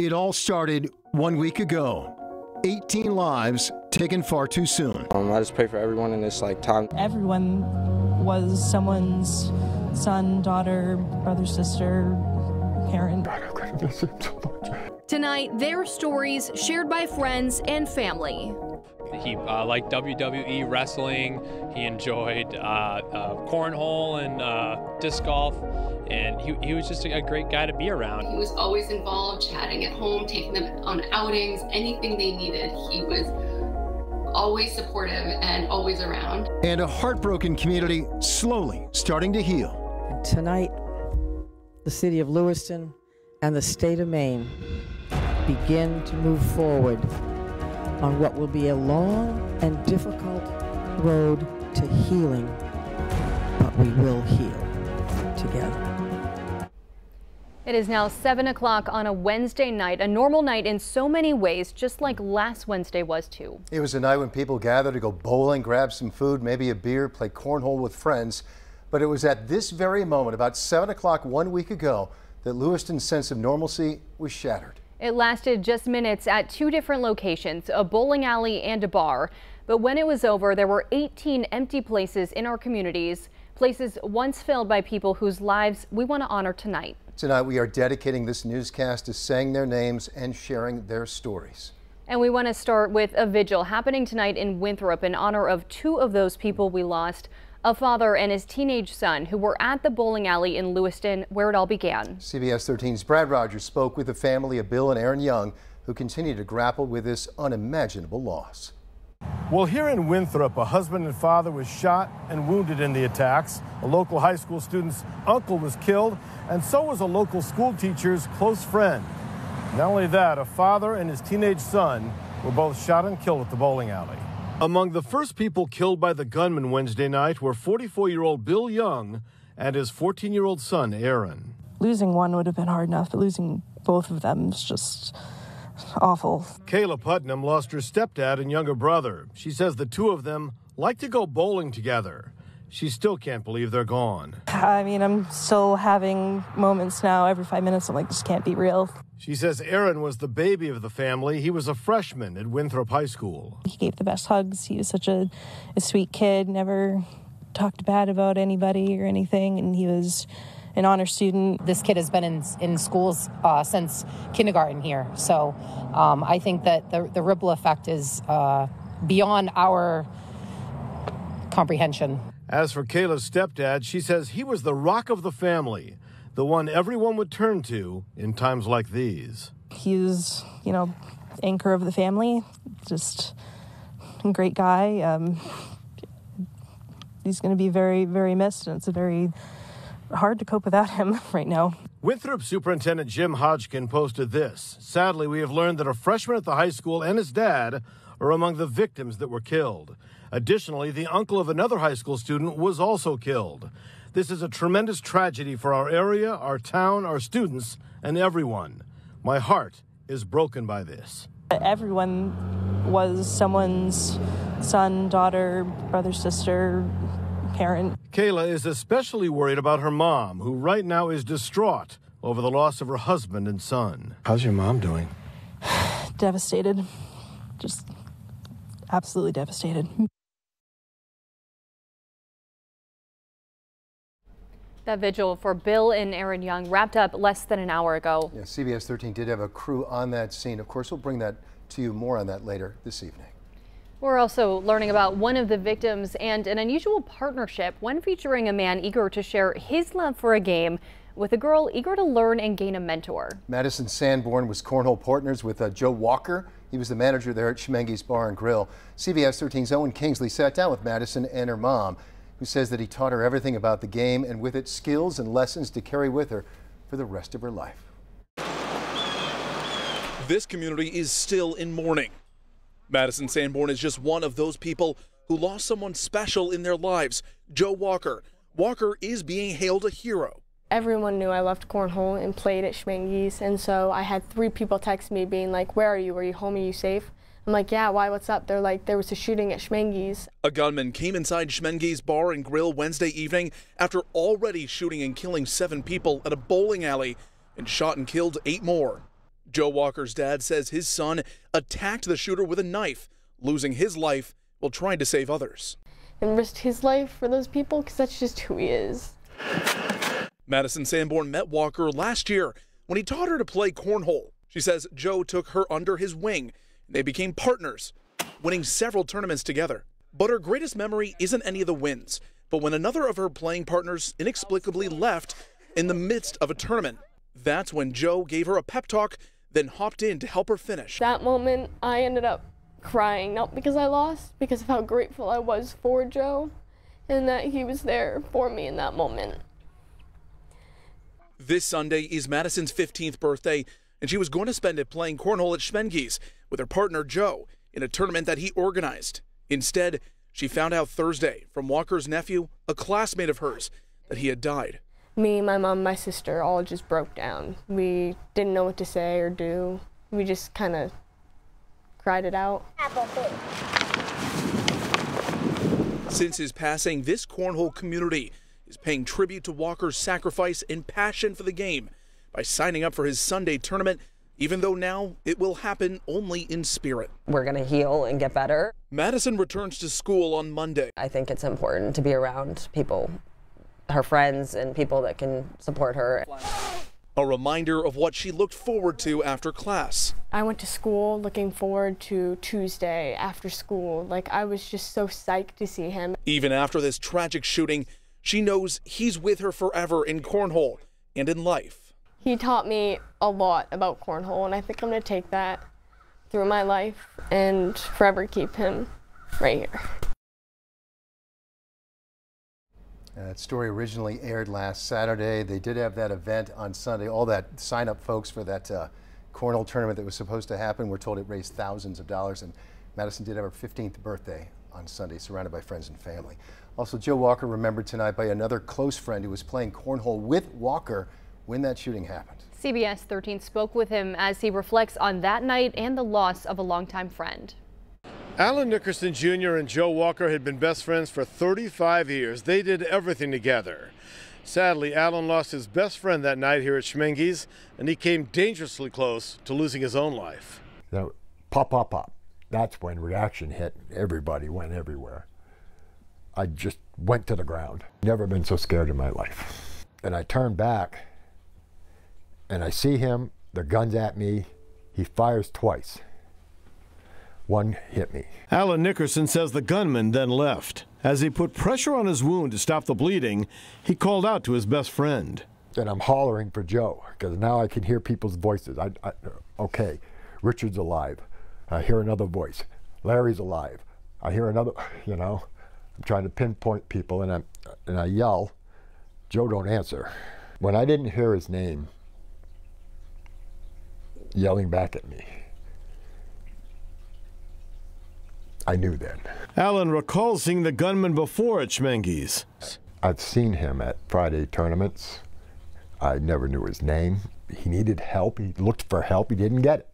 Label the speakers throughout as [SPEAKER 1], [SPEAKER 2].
[SPEAKER 1] It all started 1 week ago. 18 lives taken far too soon.
[SPEAKER 2] I just pray for everyone in this time.
[SPEAKER 3] Everyone was someone's son, daughter, brother, sister, parent.
[SPEAKER 4] God, I'm gonna miss him so much.
[SPEAKER 5] Tonight, their stories shared by friends and family.
[SPEAKER 6] He liked WWE wrestling. He enjoyed cornhole and disc golf. And he was just a great guy to be around.
[SPEAKER 7] He was always involved, chatting at home, taking them on outings, anything they needed. He was always supportive and always around.
[SPEAKER 1] And a heartbroken community slowly starting to heal.
[SPEAKER 8] Tonight, the city of Lewiston and the state of Maine begin to move forward on what will be a long and difficult road to healing, but we will heal together.
[SPEAKER 5] It is now 7 o'clock on a Wednesday night, a normal night in so many ways, just like last Wednesday was too.
[SPEAKER 1] It was a night when people gathered to go bowling, grab some food, maybe a beer, play cornhole with friends. But it was at this very moment, about 7 o'clock 1 week ago, that Lewiston's sense of normalcy was shattered.
[SPEAKER 5] It lasted just minutes at two different locations, a bowling alley and a bar. But when it was over, there were 18 empty places in our communities, places once filled by people whose lives we want to honor tonight.
[SPEAKER 1] Tonight, we are dedicating this newscast to saying their names and sharing their stories.
[SPEAKER 5] And we want to start with a vigil happening tonight in Winthrop in honor of two of those people we lost, a father and his teenage son who were at the bowling alley in Lewiston where it all began.
[SPEAKER 1] CBS 13's Brad Rogers spoke with the family of Bill and Aaron Young, who continue to grapple with this unimaginable loss.
[SPEAKER 9] Well, here in Winthrop, a husband and father was shot and wounded in the attacks. A local high school student's uncle was killed, and so was a local school teacher's close friend. Not only that, a father and his teenage son were both shot and killed at the bowling alley. Among the first people killed by the gunman Wednesday night were 44-year-old Bill Young and his 14-year-old son, Aaron.
[SPEAKER 3] Losing one would have been hard enough, but losing both of them is just awful.
[SPEAKER 9] Kayla Putnam lost her stepdad and younger brother. She says the two of them like to go bowling together. She still can't believe they're gone.
[SPEAKER 3] I mean, I'm still having moments now every 5 minutes. I'm like, this can't be real.
[SPEAKER 9] She says Aaron was the baby of the family. He was a freshman at Winthrop High School.
[SPEAKER 3] He gave the best hugs. He was such a sweet kid, never talked bad about anybody or anything, and he was an honor student.
[SPEAKER 10] This kid has been in schools since kindergarten here, so I think that the ripple effect is beyond our comprehension.
[SPEAKER 9] As for Kayla's stepdad, she says he was the rock of the family, the one everyone would turn to in times like these.
[SPEAKER 3] He was, anchor of the family, just a great guy. He's going to be very, very missed, and it's very hard to cope without him right now.
[SPEAKER 9] Winthrop Superintendent Jim Hodgkin posted this. Sadly, we have learned that a freshman at the high school and his dad are among the victims that were killed. Additionally, the uncle of another high school student was also killed. This is a tremendous tragedy for our area, our town, our students, and everyone. My heart is broken by this.
[SPEAKER 3] Everyone was someone's son, daughter, brother, sister, parent.
[SPEAKER 9] Kayla is especially worried about her mom, who right now is distraught over the loss of her husband and son. How's your mom doing?
[SPEAKER 3] Devastated. Just absolutely devastated.
[SPEAKER 5] That vigil for Bill and Aaron Young wrapped up less than an hour ago.
[SPEAKER 1] Yeah, CBS 13 did have a crew on that scene. Of course, we'll bring that to you more on that later this evening.
[SPEAKER 5] We're also learning about one of the victims and an unusual partnership, one featuring a man eager to share his love for a game with a girl eager to learn and gain a mentor.
[SPEAKER 1] Madison Sanborn was cornhole partners with Joe Walker. He was the manager there at Schmenge's Bar and Grill. CBS 13's Owen Kingsley sat down with Madison and her mom, who says that he taught her everything about the game and with it skills and lessons to carry with her for the rest of her life.
[SPEAKER 11] This community is still in mourning. Madison Sanborn is just one of those people who lost someone special in their lives, Joe Walker. Walker is being hailed a hero.
[SPEAKER 12] Everyone knew I loved cornhole and played at Schmenge's, and so I had 3 people text me being like, where are you? Are you home? Are you safe? I'm like, yeah, why, what's up? They're like, there was a shooting at Schmenge's.
[SPEAKER 11] A gunman came inside Schmenge's Bar and Grill Wednesday evening after already shooting and killing 7 people at a bowling alley and shot and killed 8 more. Joe Walker's dad says his son attacked the shooter with a knife, losing his life while trying to save others.
[SPEAKER 12] And risked his life for those people because that's just who he is.
[SPEAKER 11] Madison Sanborn met Walker last year when he taught her to play cornhole. She says Joe took her under his wing. They became partners, winning several tournaments together. But her greatest memory isn't any of the wins, but when another of her playing partners inexplicably left in the midst of a tournament. That's when Joe gave her a pep talk, then hopped in to help her finish.
[SPEAKER 12] That moment, I ended up crying, not because I lost, because of how grateful I was for Joe and that he was there for me in that moment.
[SPEAKER 11] This Sunday is Madison's 15th birthday, and she was going to spend it playing cornhole at Schmenge's with her partner Joe in a tournament that he organized. Instead, she found out Thursday from Walker's nephew, a classmate of hers, that he had died.
[SPEAKER 12] Me, my mom, my sister all just broke down. We didn't know what to say or do. We just kind of cried it out.
[SPEAKER 11] Since his passing, this cornhole community is paying tribute to Walker's sacrifice and passion for the game by signing up for his Sunday tournament, even though now it will happen only in spirit.
[SPEAKER 13] We're going to heal and get better.
[SPEAKER 11] Madison returns to school on Monday.
[SPEAKER 13] I think it's important to be around people, her friends, and people that can support her.
[SPEAKER 11] A reminder of what she looked forward to after class.
[SPEAKER 12] I went to school looking forward to Tuesday after school. Like, I was just so psyched to see him.
[SPEAKER 11] Even after this tragic shooting, she knows he's with her forever in cornhole and in life.
[SPEAKER 12] He taught me a lot about cornhole, and I think I'm going to take that through my life and forever keep him right here.
[SPEAKER 1] That story originally aired last Saturday. They did have that event on Sunday. All that sign-up folks for that cornhole tournament that was supposed to happen. We're told it raised thousands of dollars, and Madison did have her 15th birthday on Sunday, surrounded by friends and family. Also, Joe Walker remembered tonight by another close friend who was playing cornhole with Walker when that shooting happened.
[SPEAKER 5] CBS 13 spoke with him as he reflects on that night and the loss of a longtime friend.
[SPEAKER 9] Alan Nickerson Jr. and Joe Walker had been best friends for 35 years. They did everything together. Sadly, Alan lost his best friend that night here at Schmenge's, and he came dangerously close to losing his own life.
[SPEAKER 4] That pop, pop, pop. That's when reaction hit. Everybody went everywhere. I just went to the ground. Never been so scared in my life. And I turned back, and I see him, the gun's at me. He fires twice. One hit me.
[SPEAKER 9] Alan Nickerson says the gunman then left. As he put pressure on his wound to stop the bleeding, he called out to his best friend.
[SPEAKER 4] And I'm hollering for Joe, because now I can hear people's voices. Okay, Richard's alive. I hear another voice. Larry's alive. I hear another, you know. I'm trying to pinpoint people, and I yell. Joe don't answer. When I didn't hear his name yelling back at me, I knew then.
[SPEAKER 9] Alan recalls seeing the gunman before at Schmenge's.
[SPEAKER 4] I've seen him at Friday tournaments. I never knew his name. He needed help. He looked for help. He didn't get it.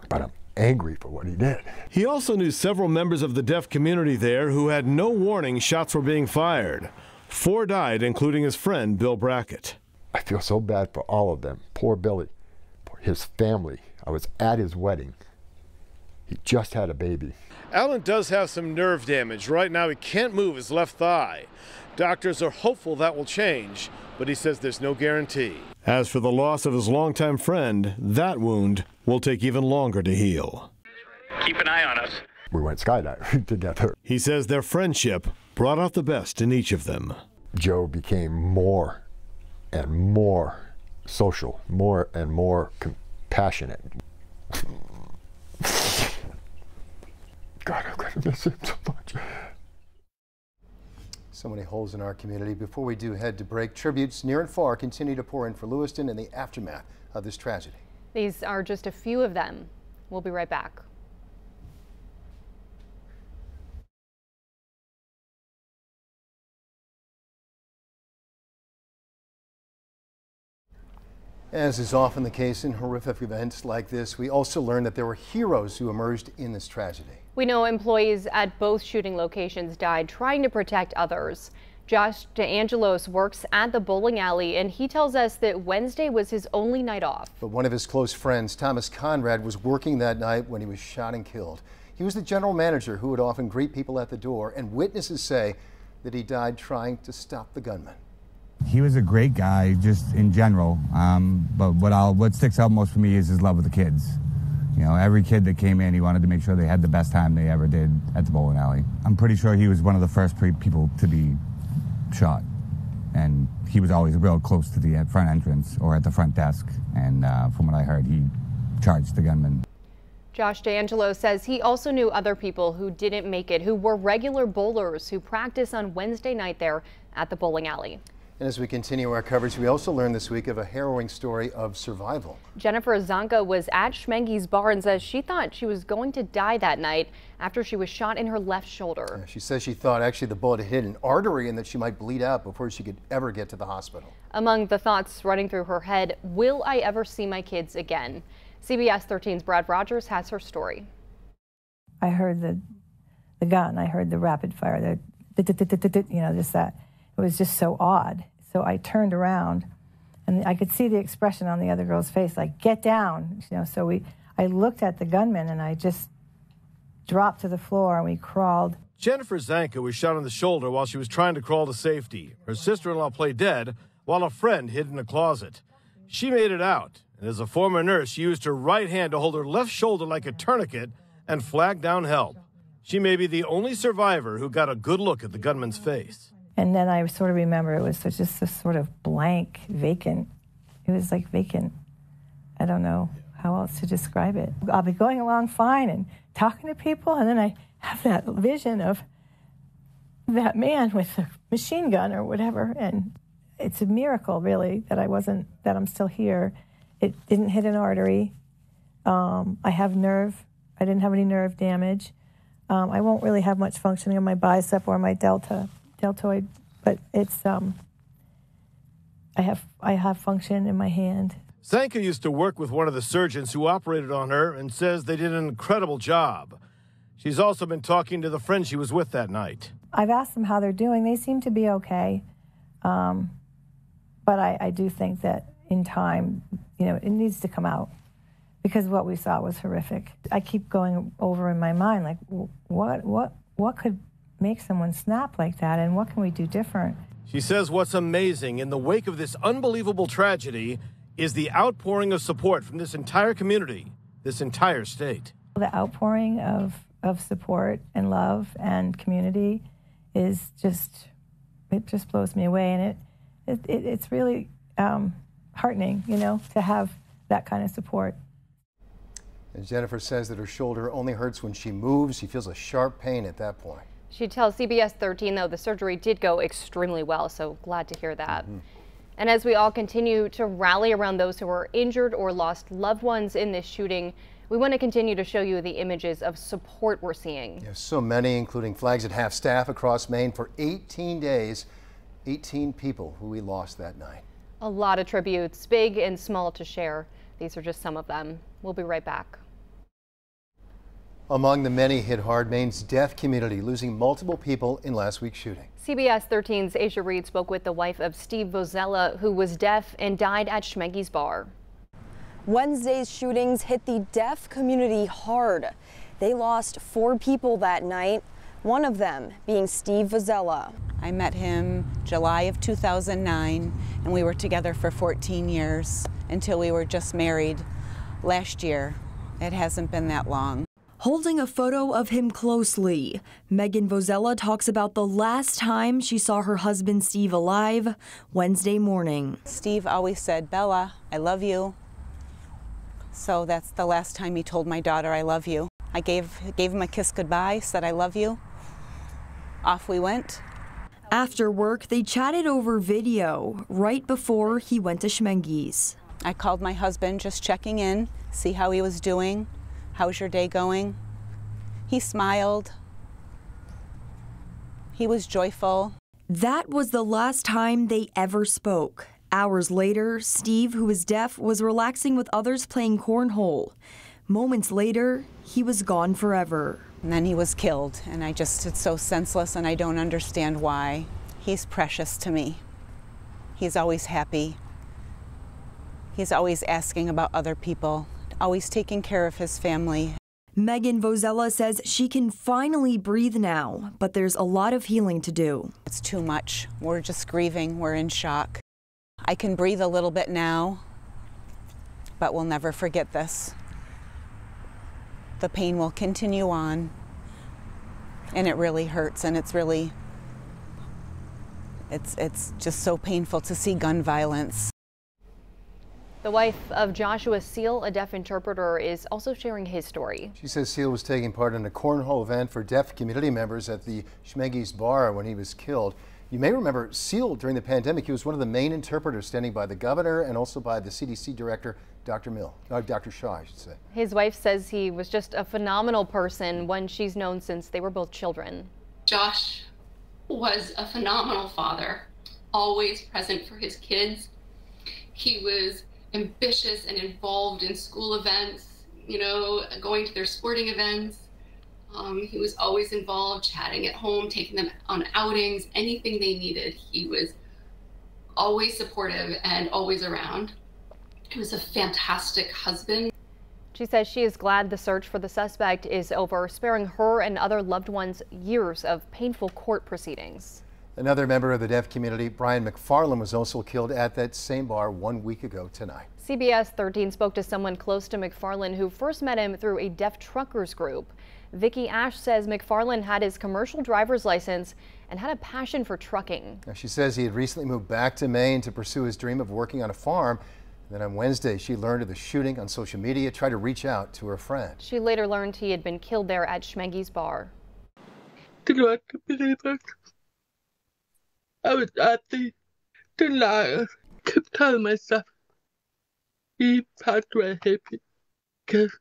[SPEAKER 4] But I'm angry for what he did.
[SPEAKER 9] He also knew several members of the deaf community there who had no warning shots were being fired. 4 died, including his friend, Bill Brackett.
[SPEAKER 4] I feel so bad for all of them. Poor Billy, his family. I was at his wedding. He just had a baby.
[SPEAKER 9] Alan does have some nerve damage. Right now he can't move his left thigh. Doctors are hopeful that will change, but he says there's no guarantee. As for the loss of his longtime friend, that wound will take even longer to heal.
[SPEAKER 14] Keep an eye on us.
[SPEAKER 4] We went skydiving together.
[SPEAKER 9] He says their friendship brought out the best in each of them.
[SPEAKER 4] Joe became more and more social, more and more compassionate. God, I'm going to miss him so much.
[SPEAKER 1] So many holes in our community. Before we do head to break, tributes near and far continue to pour in for Lewiston in the aftermath of this tragedy.
[SPEAKER 5] These are just a few of them. We'll be right back.
[SPEAKER 1] As is often the case in horrific events like this, we also learned that there were heroes who emerged in this tragedy.
[SPEAKER 5] We know employees at both shooting locations died trying to protect others. Josh DeAngelos works at the bowling alley, and he tells us that Wednesday was his only night off.
[SPEAKER 1] But one of his close friends, Thomas Conrad, was working that night when he was shot and killed. He was the general manager who would often greet people at the door, and witnesses say that he died trying to stop the gunman.
[SPEAKER 14] He was a great guy, just in general. But what sticks out most for me is his love of the kids. You know, every kid that came in, he wanted to make sure they had the best time they ever did at the bowling alley. I'm pretty sure he was one of the first people to be shot, and he was always real close to the front entrance or at the front desk. And from what I heard, he charged the gunman.
[SPEAKER 5] Josh DeAngelo says he also knew other people who didn't make it, who were regular bowlers who practice on Wednesday night there at the bowling alley.
[SPEAKER 1] And as we continue our coverage, we also learned this week of a harrowing story of survival.
[SPEAKER 5] Jennifer Zonka was at Schmenge's bar and says she thought she was going to die that night after she was shot in her left shoulder.
[SPEAKER 1] Yeah, she says she thought actually the bullet had hit an artery and that she might bleed out before she could ever get to the hospital.
[SPEAKER 5] Among the thoughts running through her head, will I ever see my kids again? CBS 13's Brad Rogers has her story.
[SPEAKER 15] I heard the gun, I heard the rapid fire, just that. It was just so odd. So I turned around and I could see the expression on the other girl's face, like, get down. So I looked at the gunman and I just dropped to the floor and we crawled.
[SPEAKER 9] Jennifer Zanka was shot in the shoulder while she was trying to crawl to safety. Her sister-in-law played dead while a friend hid in a closet. She made it out, and as a former nurse, she used her right hand to hold her left shoulder like a tourniquet and flag down help. She may be the only survivor who got a good look at the gunman's face.
[SPEAKER 15] And then I sort of remember it was just this sort of blank, vacant. It was like vacant. I don't know how else to describe it. I'll be going along fine and talking to people, and then I have that vision of that man with a machine gun or whatever. And it's a miracle, really, that I'm still here. It didn't hit an artery. I didn't have any nerve damage. I won't really have much functioning in my bicep or my deltoid, but it's I have function in my hand.
[SPEAKER 9] Zanka used to work with one of the surgeons who operated on her and says they did an incredible job. She's also been talking to the friend she was with that night.
[SPEAKER 15] I've asked them how they're doing. They seem to be okay, but I do think that in time, it needs to come out because what we saw was horrific. I keep going over in my mind, like, what could make someone snap like that, and what can we do different?
[SPEAKER 9] She says what's amazing in the wake of this unbelievable tragedy is the outpouring of support from this entire community, this entire state.
[SPEAKER 15] The outpouring of support and love and community is just blows me away, and it's really heartening, to have that kind of support.
[SPEAKER 1] And Jennifer says that her shoulder only hurts when she moves. She feels a sharp pain at that point.
[SPEAKER 5] She tells CBS 13, though, the surgery did go extremely well, so glad to hear that. And as we all continue to rally around those who were injured or lost loved ones in this shooting, we want to continue to show you the images of support we're seeing.
[SPEAKER 1] Yes, so many, including flags at half staff across Maine for 18 days, 18 people who we lost that night.
[SPEAKER 5] A lot of tributes, big and small, to share. These are just some of them. We'll be right back.
[SPEAKER 1] Among the many hit hard, Maine's deaf community, losing multiple people in last week's shooting.
[SPEAKER 5] CBS 13's Asia Reed spoke with the wife of Steve Vozella, who was deaf and died at Schmenge's bar.
[SPEAKER 16] Wednesday's shootings hit the deaf community hard. They lost 4 people that night, one of them being Steve Vozella.
[SPEAKER 17] I met him July of 2009, and we were together for 14 years until we were just married last year. It hasn't been that long.
[SPEAKER 18] Holding a photo of him closely, Megan Vozella talks about the last time she saw her husband Steve alive, Wednesday morning.
[SPEAKER 17] Steve always said, "Bella, I love you." So that's the last time he told my daughter, "I love you." I gave him a kiss goodbye, said, "I love you." Off we went.
[SPEAKER 18] After work, they chatted over video right before he went to Schmenge's.
[SPEAKER 17] I called my husband, just checking in, see how he was doing. "How's your day going?" He smiled. He was joyful.
[SPEAKER 18] That was the last time they ever spoke. Hours later, Steve, who was deaf, was relaxing with others playing cornhole. Moments later, he was gone forever.
[SPEAKER 17] And then he was killed, and it's so senseless, and I don't understand why. He's precious to me. He's always happy. He's always asking about other people, always taking care of his family.
[SPEAKER 18] Megan Vozella says she can finally breathe now, but there's a lot of healing to do.
[SPEAKER 17] It's too much. We're just grieving. We're in shock. I can breathe a little bit now, but we'll never forget this. The pain will continue on, and it really hurts, and it's just so painful to see gun violence.
[SPEAKER 5] The wife of Joshua Seal, a deaf interpreter, is also sharing his story.
[SPEAKER 1] She says Seal was taking part in a cornhole event for deaf community members at the Schmeggy's bar when he was killed. You may remember Seal during the pandemic. He was one of the main interpreters standing by the governor and also by the CDC director, Dr. Shaw, I should say.
[SPEAKER 5] His wife says he was just a phenomenal person, one she's known since they were both children.
[SPEAKER 7] Josh was a phenomenal father, always present for his kids. He was ambitious and involved in school events, you know, going to their sporting events. He was always involved, chatting at home, taking them on outings, anything they needed. He was always supportive and always around. He was a fantastic husband.
[SPEAKER 5] She says she is glad the search for the suspect is over, sparing her and other loved ones years of painful court proceedings.
[SPEAKER 1] Another member of the deaf community, Brian McFarland, was also killed at that same bar 1 week ago tonight.
[SPEAKER 5] CBS 13 spoke to someone close to McFarland who first met him through a deaf truckers group. Vicki Ash says McFarland had his commercial driver's license and had a passion for trucking.
[SPEAKER 1] Now, she says he had recently moved back to Maine to pursue his dream of working on a farm. Then on Wednesday, she learned of the shooting on social media, tried to reach out to her friend.
[SPEAKER 5] She later learned he had been killed there at Schmeggy's bar.
[SPEAKER 19] I was at the denial. Kept telling myself he passed away happy because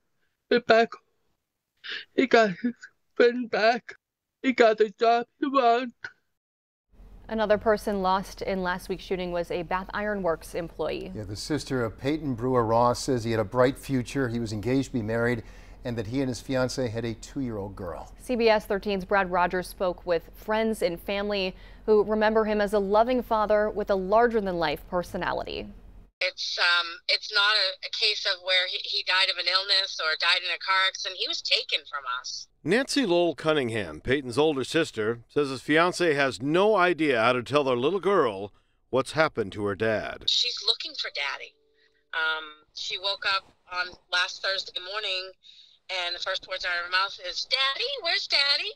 [SPEAKER 19] we're back. He got his friend back. He got the job he wanted.
[SPEAKER 5] Another person lost in last week's shooting was a Bath Iron Works employee.
[SPEAKER 1] Yeah, the sister of Peyton Brewer Ross says he had a bright future. He was engaged to be married, and that he and his fiancee had a 2-year-old girl.
[SPEAKER 5] CBS 13's Brad Rogers spoke with friends and family who remember him as a loving father with a larger-than-life personality.
[SPEAKER 20] It's not a case of where he died of an illness or died in a car accident. He was taken from us.
[SPEAKER 9] Nancy Lowell Cunningham, Peyton's older sister, says his fiancé has no idea how to tell their little girl what's happened to her dad.
[SPEAKER 20] She's looking for Daddy. She woke up on last Thursday morning, and the first words out of her mouth is, "Daddy, where's Daddy?"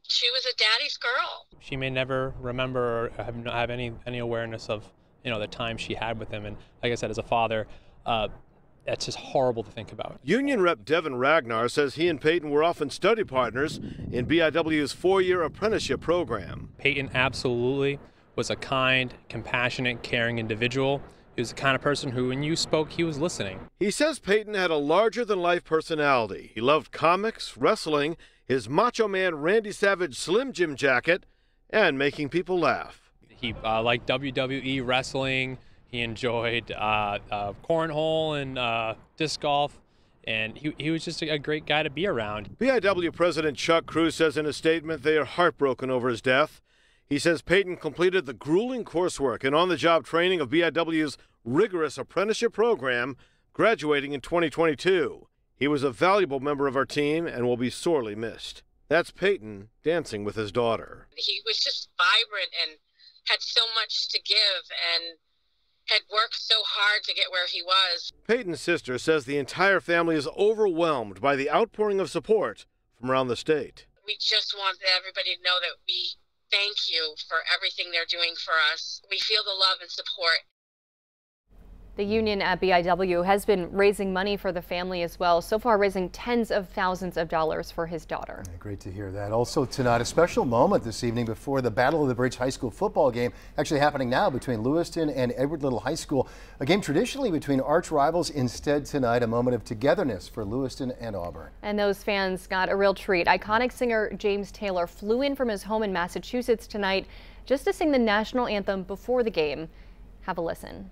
[SPEAKER 20] She was a daddy's girl.
[SPEAKER 6] She may never remember or have any awareness of, you know, the time she had with him. And like I said, as a father, that's just horrible to think about.
[SPEAKER 9] Union Rep Devin Ragnar says he and Peyton were often study partners in BIW's 4-year apprenticeship program.
[SPEAKER 6] Peyton absolutely was a kind, compassionate, caring individual. He was the kind of person who, when you spoke, he was listening.
[SPEAKER 9] He says Peyton had a larger-than-life personality. He loved comics, wrestling, his Macho Man Randy Savage Slim Jim jacket, and making people laugh.
[SPEAKER 6] He liked WWE wrestling. He enjoyed cornhole and disc golf, and he was just a great guy to be around.
[SPEAKER 9] BIW President Chuck Cruz says in a statement they are heartbroken over his death. He says Peyton completed the grueling coursework and on-the-job training of BIW's rigorous apprenticeship program, graduating in 2022. He was a valuable member of our team and will be sorely missed. That's Peyton dancing with his daughter.
[SPEAKER 20] He was just vibrant and had so much to give and had worked so hard to get where he was.
[SPEAKER 9] Peyton's sister says the entire family is overwhelmed by the outpouring of support from around the state.
[SPEAKER 20] We just want everybody to know that we thank you for everything they're doing for us. We feel the love and support.
[SPEAKER 5] The union at BIW has been raising money for the family as well, so far raising tens of thousands of dollars for his daughter.
[SPEAKER 1] Yeah, great to hear that. Also tonight, a special moment this evening before the Battle of the Bridge High School football game, actually happening now between Lewiston and Edward Little High School. A game traditionally between arch rivals. Instead tonight, a moment of togetherness for Lewiston and Auburn.
[SPEAKER 5] And those fans got a real treat. Iconic singer James Taylor flew in from his home in Massachusetts tonight just to sing the national anthem before the game. Have a listen.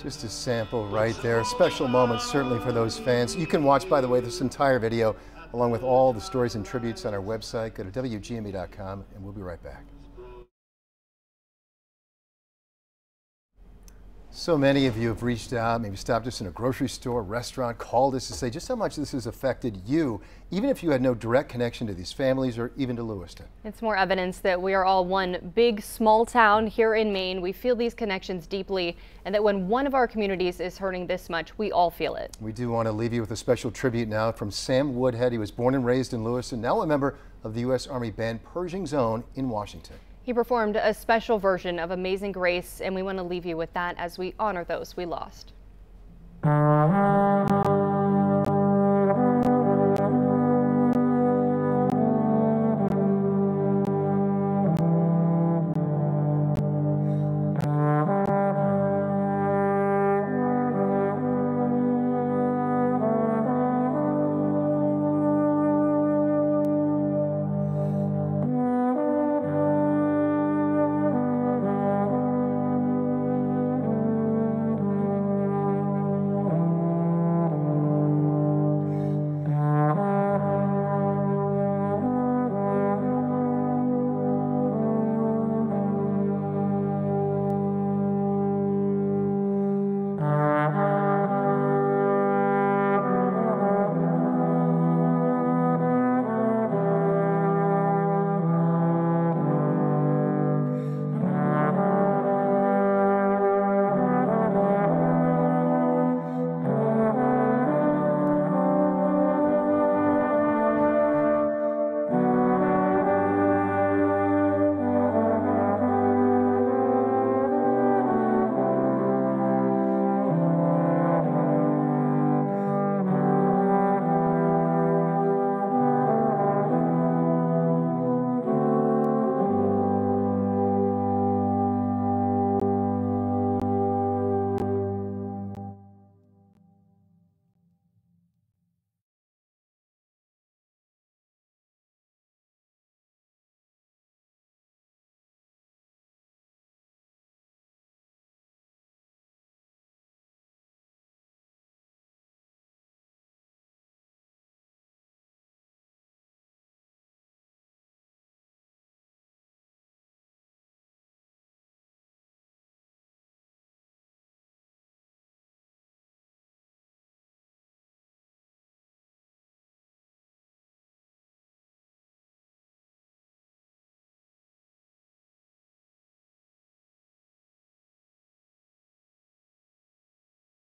[SPEAKER 1] Just a sample right there. A special moment certainly for those fans. You can watch, by the way, this entire video along with all the stories and tributes on our website. Go to WGME.com and we'll be right back. So many of you have reached out, maybe stopped us in a grocery store, restaurant, called us to say just how much this has affected you, even if you had no direct connection to these families or even to Lewiston.
[SPEAKER 5] It's more evidence that we are all one big, small town here in Maine. We feel these connections deeply, and that when one of our communities is hurting this much, we all feel it.
[SPEAKER 1] We do want to leave you with a special tribute now from Sam Woodhead. He was born and raised in Lewiston, now a member of the U.S. Army band Pershing's Own in Washington.
[SPEAKER 5] He performed a special version of Amazing Grace, and we want to leave you with that as we honor those we lost.